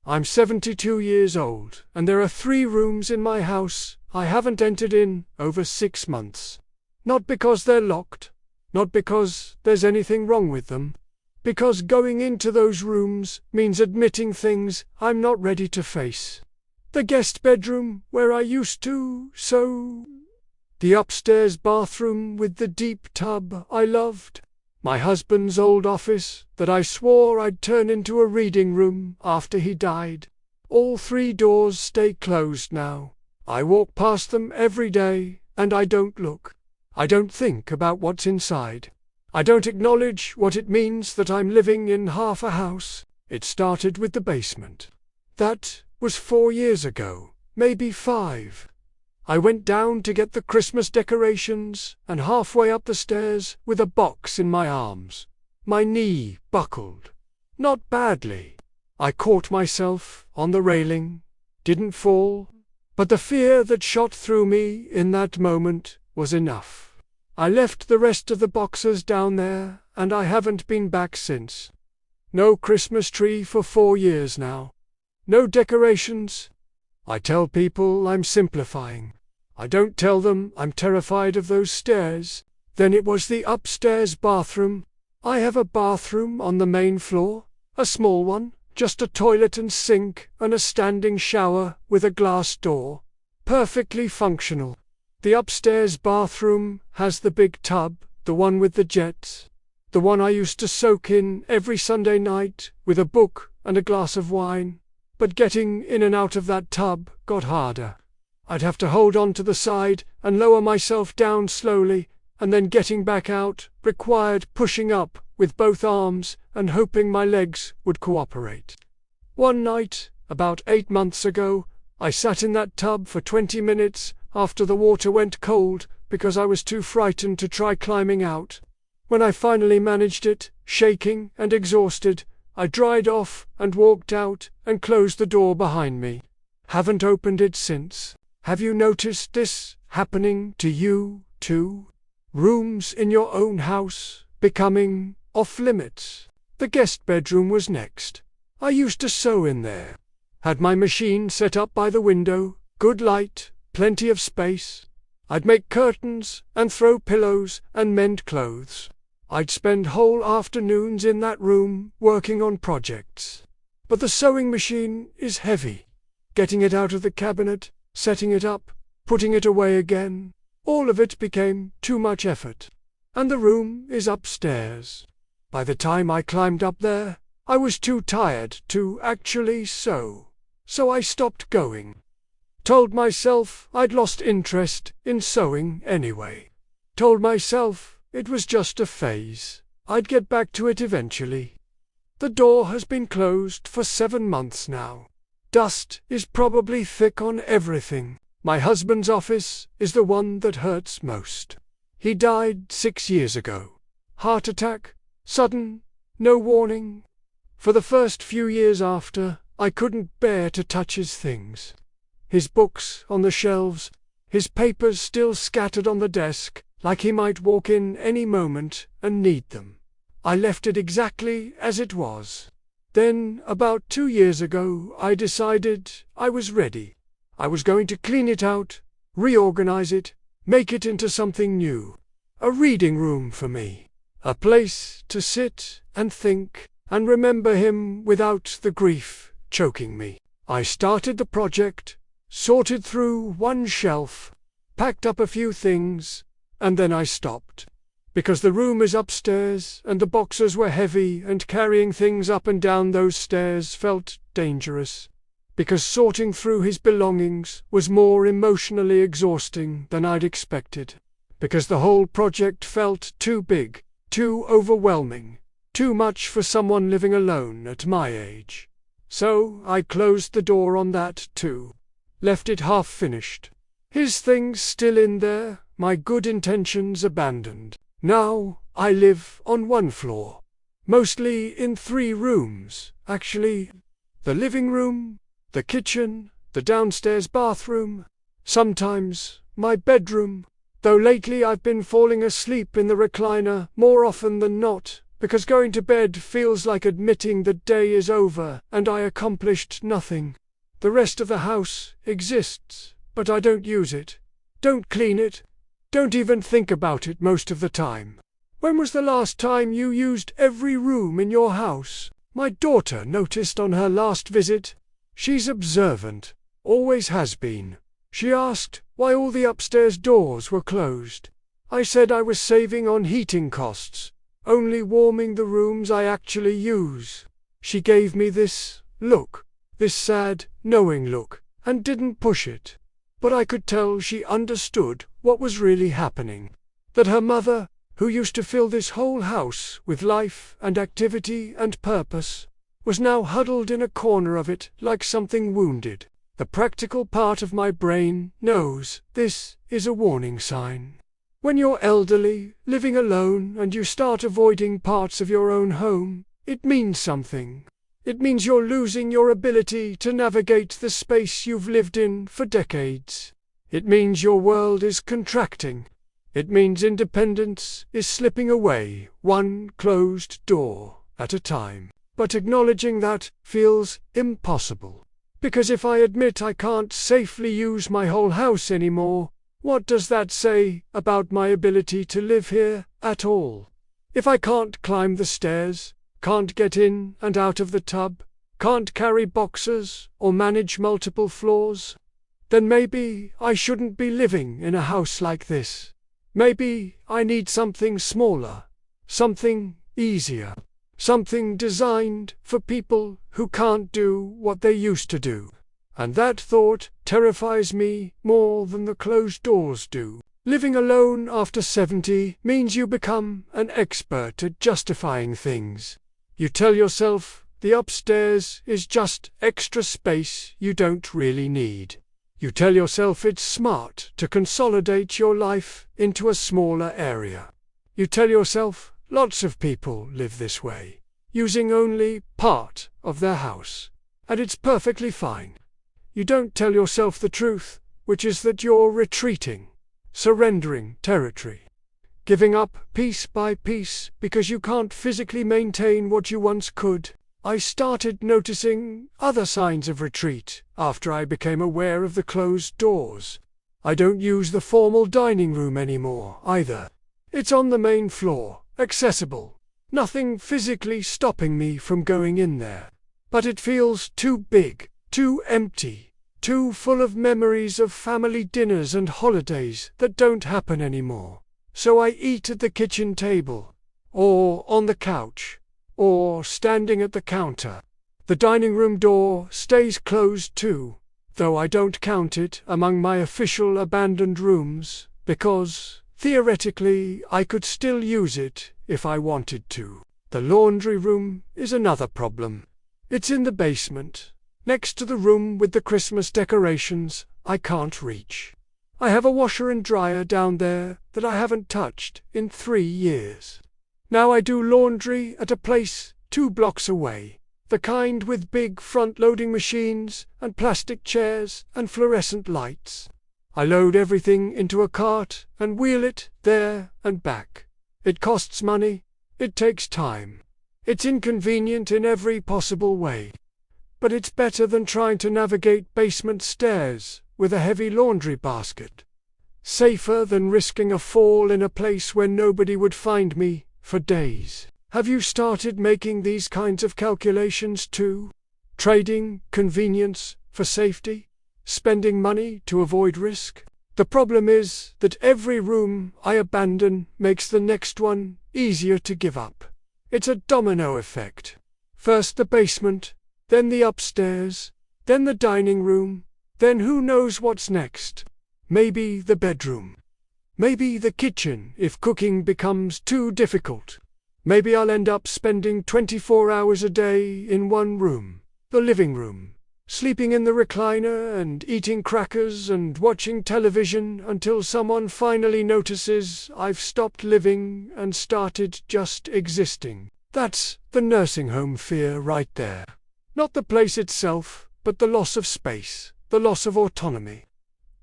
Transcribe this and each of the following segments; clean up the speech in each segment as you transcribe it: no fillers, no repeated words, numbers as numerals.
I'm 72 years old, and there are 3 rooms in my house I haven't entered in over 6 months. Not because they're locked, not because there's anything wrong with them, because going into those rooms means admitting things I'm not ready to face. The guest bedroom where I used to sew. The upstairs bathroom with the deep tub I loved. My husband's old office that I swore I'd turn into a reading room after he died. All 3 doors stay closed now. I walk past them every day, and I don't look. I don't think about what's inside. I don't acknowledge what it means that I'm living in half a house. It started with the basement. That was 4 years ago, maybe 5. I went down to get the Christmas decorations, and halfway up the stairs with a box in my arms. My knee buckled. Not badly. I caught myself on the railing, didn't fall, but the fear that shot through me in that moment was enough. I left the rest of the boxes down there, and I haven't been back since. No Christmas tree for 4 years now. No decorations. I tell people I'm simplifying. I don't tell them I'm terrified of those stairs. Then it was the upstairs bathroom. I have a bathroom on the main floor, a small one, just a toilet and sink and a standing shower with a glass door. Perfectly functional. The upstairs bathroom has the big tub, the one with the jets. The one I used to soak in every Sunday night with a book and a glass of wine. But getting in and out of that tub got harder. I'd have to hold on to the side and lower myself down slowly, and then getting back out required pushing up with both arms and hoping my legs would cooperate. One night, about 8 months ago, I sat in that tub for 20 minutes after the water went cold because I was too frightened to try climbing out. When I finally managed it, shaking and exhausted, I dried off and walked out and closed the door behind me. Haven't opened it since. Have you noticed this happening to you, too? Rooms in your own house becoming off limits. The guest bedroom was next. I used to sew in there. Had my machine set up by the window, good light, plenty of space. I'd make curtains and throw pillows and mend clothes. I'd spend whole afternoons in that room working on projects. But the sewing machine is heavy. Getting it out of the cabinet, setting it up, putting it away again, all of it became too much effort. And the room is upstairs. By the time I climbed up there, I was too tired to actually sew. So I stopped going. Told myself I'd lost interest in sewing anyway. Told myself it was just a phase. I'd get back to it eventually. The door has been closed for 7 months now. Dust is probably thick on everything. My husband's office is the one that hurts most. He died 6 years ago. Heart attack, sudden, no warning. For the first few years after, I couldn't bear to touch his things. His books on the shelves, his papers still scattered on the desk, like he might walk in any moment and need them. I left it exactly as it was. Then, about 2 years ago, I decided I was ready. I was going to clean it out, reorganize it, make it into something new. A reading room for me. A place to sit and think and remember him without the grief choking me. I started the project, sorted through one shelf, packed up a few things, and then I stopped. Because the room is upstairs and the boxes were heavy and carrying things up and down those stairs felt dangerous. Because sorting through his belongings was more emotionally exhausting than I'd expected. Because the whole project felt too big, too overwhelming, too much for someone living alone at my age. So I closed the door on that too. Left it half finished. His things still in there, my good intentions abandoned. Now I live on 1 floor. Mostly in 3 rooms, actually. The living room, the kitchen, the downstairs bathroom, sometimes my bedroom, though lately I've been falling asleep in the recliner more often than not, Because going to bed feels like admitting the day is over and I accomplished nothing. The rest of the house exists, but I don't use it, don't clean it, don't even think about it most of the time. When was the last time you used every room in your house? My daughter noticed on her last visit. She's observant, always has been. She asked why all the upstairs doors were closed. I said I was saving on heating costs, only warming the rooms I actually use. She gave me this look, this sad, knowing look, and didn't push it. But I could tell she understood what was really happening. That her mother, who used to fill this whole house with life and activity and purpose, was now huddled in a corner of it like something wounded. The practical part of my brain knows this is a warning sign. When you're elderly, living alone, and you start avoiding parts of your own home, it means something. It means you're losing your ability to navigate the space you've lived in for decades. It means your world is contracting. It means independence is slipping away, one closed door at a time. But acknowledging that feels impossible. Because if I admit I can't safely use my whole house anymore, what does that say about my ability to live here at all? If I can't climb the stairs, can't get in and out of the tub, can't carry boxes or manage multiple floors, then maybe I shouldn't be living in a house like this. Maybe I need something smaller, something easier, something designed for people who can't do what they used to do. And that thought terrifies me more than the closed doors do. Living alone after 70 means you become an expert at justifying things. You tell yourself the upstairs is just extra space you don't really need. You tell yourself it's smart to consolidate your life into a smaller area. You tell yourself lots of people live this way, using only part of their house, and it's perfectly fine. You don't tell yourself the truth, which is that you're retreating, surrendering territory, giving up piece by piece because you can't physically maintain what you once could. I started noticing other signs of retreat after I became aware of the closed doors. I don't use the formal dining room anymore, either. It's on the main floor, accessible. Nothing physically stopping me from going in there. But it feels too big, too empty, too full of memories of family dinners and holidays that don't happen anymore. So I eat at the kitchen table, or on the couch, or standing at the counter. The dining room door stays closed too, though I don't count it among my official abandoned rooms, because, theoretically, I could still use it if I wanted to. The laundry room is another problem. It's in the basement, next to the room with the Christmas decorations I can't reach. I have a washer and dryer down there that I haven't touched in 3 years. Now I do laundry at a place 2 blocks away, the kind with big front-loading machines and plastic chairs and fluorescent lights. I load everything into a cart and wheel it there and back. It costs money, it takes time. It's inconvenient in every possible way. But it's better than trying to navigate basement stairs with a heavy laundry basket. Safer than risking a fall in a place where nobody would find me for days. Have you started making these kinds of calculations too? Trading convenience for safety? Spending money to avoid risk? The problem is that every room I abandon makes the next one easier to give up. It's a domino effect. First the basement, then the upstairs, then the dining room, then who knows what's next? Maybe the bedroom. Maybe the kitchen if cooking becomes too difficult. Maybe I'll end up spending 24 hours a day in one room, the living room, sleeping in the recliner and eating crackers and watching television until someone finally notices I've stopped living and started just existing. That's the nursing home fear right there. Not the place itself, but the loss of space, the loss of autonomy.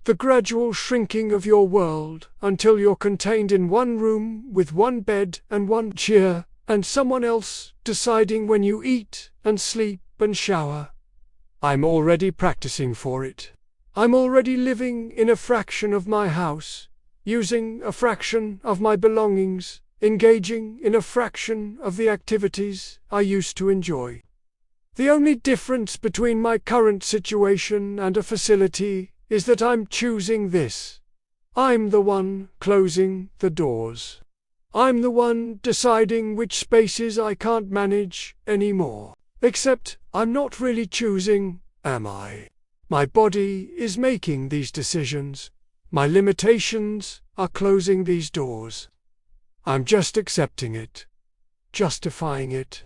The gradual shrinking of your world until you're contained in one room with one bed and one chair and someone else deciding when you eat and sleep and shower. I'm already practicing for it. I'm already living in a fraction of my house, using a fraction of my belongings, engaging in a fraction of the activities I used to enjoy. The only difference between my current situation and a facility is that I'm choosing this. I'm the one closing the doors. I'm the one deciding which spaces I can't manage anymore. Except I'm not really choosing, am I? My body is making these decisions. My limitations are closing these doors. I'm just accepting it, justifying it,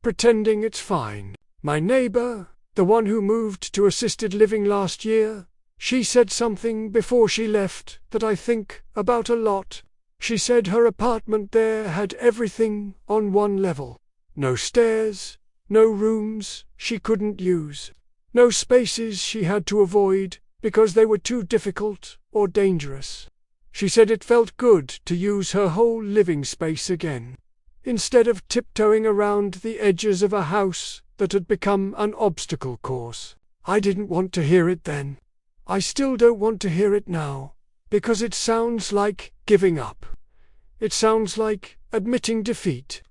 pretending it's fine. My neighbor, the one who moved to assisted living last year, she said something before she left that I think about a lot. She said her apartment there had everything on one level. No stairs, no rooms she couldn't use, no spaces she had to avoid because they were too difficult or dangerous. She said it felt good to use her whole living space again, instead of tiptoeing around the edges of a house that had become an obstacle course. I didn't want to hear it then. I still don't want to hear it now, because it sounds like giving up. It sounds like admitting defeat.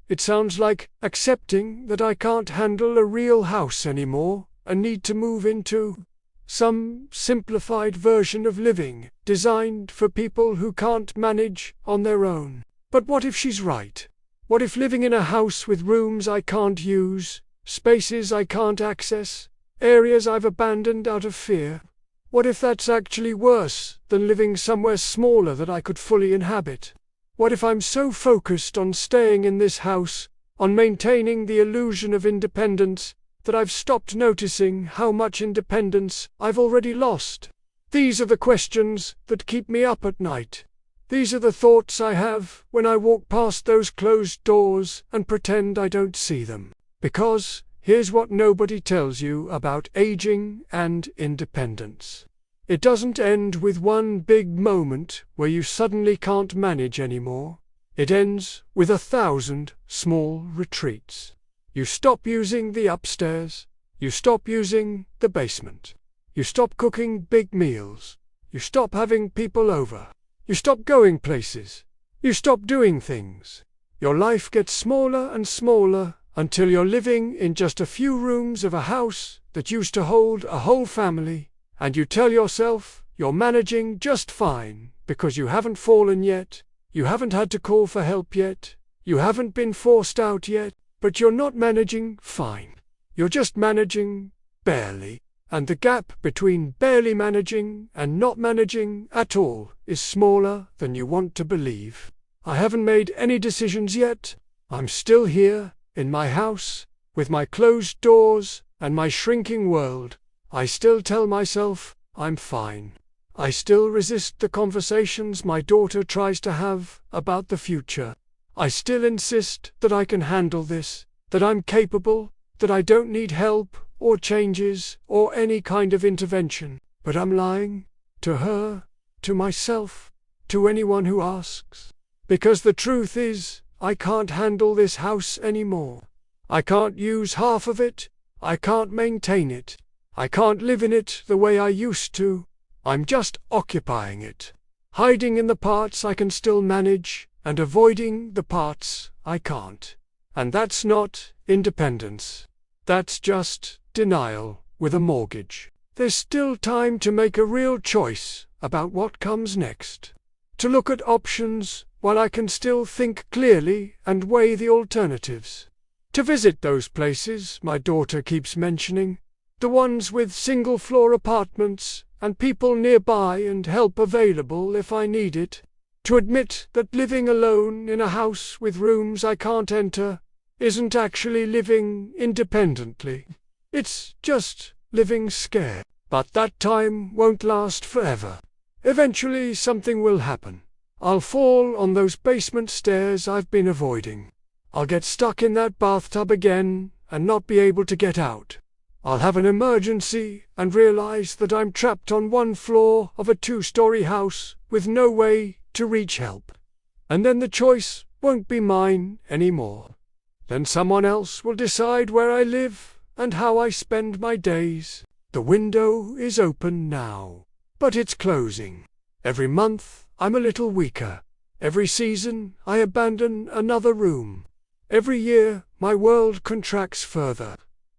It sounds like accepting that I can't handle a real house anymore and need to move into some simplified version of living designed for people who can't manage on their own. But what if she's right? What if living in a house with rooms I can't use, spaces I can't access, areas I've abandoned out of fear? What if that's actually worse than living somewhere smaller that I could fully inhabit? What if I'm so focused on staying in this house, on maintaining the illusion of independence, that I've stopped noticing how much independence I've already lost? These are the questions that keep me up at night. These are the thoughts I have when I walk past those closed doors and pretend I don't see them. Because here's what nobody tells you about aging and independence. It doesn't end with one big moment where you suddenly can't manage anymore. It ends with 1,000 small retreats. You stop using the upstairs. You stop using the basement. You stop cooking big meals. You stop having people over. You stop going places. You stop doing things. Your life gets smaller and smaller until you're living in just a few rooms of a house that used to hold a whole family, and you tell yourself you're managing just fine because you haven't fallen yet, you haven't had to call for help yet, you haven't been forced out yet, but you're not managing fine. You're just managing barely, and the gap between barely managing and not managing at all is smaller than you want to believe. I haven't made any decisions yet. I'm still here, in my house, with my closed doors and my shrinking world. I still tell myself I'm fine. I still resist the conversations my daughter tries to have about the future. I still insist that I can handle this, that I'm capable, that I don't need help or changes or any kind of intervention. But I'm lying to her, to myself, to anyone who asks. Because the truth is, I can't handle this house anymore. I can't use half of it. I can't maintain it. I can't live in it the way I used to. I'm just occupying it, hiding in the parts I can still manage and avoiding the parts I can't. And that's not independence. That's just denial with a mortgage. There's still time to make a real choice about what comes next. To look at options while I can still think clearly and weigh the alternatives. To visit those places my daughter keeps mentioning, the ones with single-floor apartments and people nearby and help available if I need it. To admit that living alone in a house with rooms I can't enter isn't actually living independently. It's just living scared. But that time won't last forever. Eventually something will happen. I'll fall on those basement stairs I've been avoiding. I'll get stuck in that bathtub again and not be able to get out. I'll have an emergency and realize that I'm trapped on one floor of a 2-story house with no way to reach help. And then the choice won't be mine anymore. Then someone else will decide where I live and how I spend my days. The window is open now, but it's closing. Every month I'm a little weaker. Every season I abandon another room. Every year my world contracts further.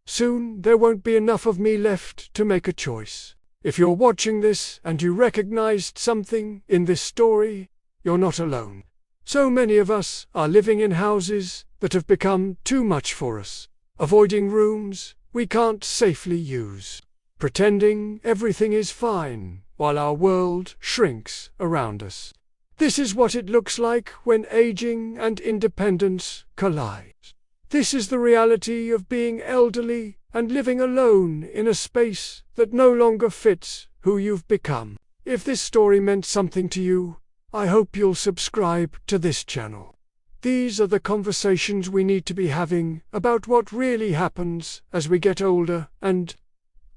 Soon there won't be enough of me left to make a choice. If you're watching this and you recognized something in this story, you're not alone. So many of us are living in houses that have become too much for us, avoiding rooms we can't safely use, pretending everything is fine while our world shrinks around us. This is what it looks like when aging and independence collide. This is the reality of being elderly and living alone in a space that no longer fits who you've become. If this story meant something to you, I hope you'll subscribe to this channel. These are the conversations we need to be having about what really happens as we get older and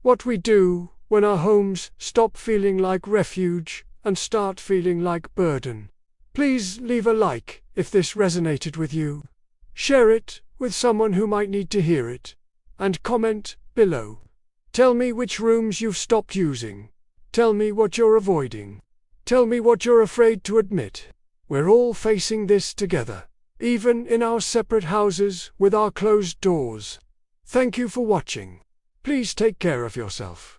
what we do when our homes stop feeling like refuge and start feeling like burden. Please leave a like if this resonated with you. Share it with someone who might need to hear it. And comment below. Tell me which rooms you've stopped using. Tell me what you're avoiding. Tell me what you're afraid to admit. We're all facing this together, even in our separate houses with our closed doors. Thank you for watching. Please take care of yourself.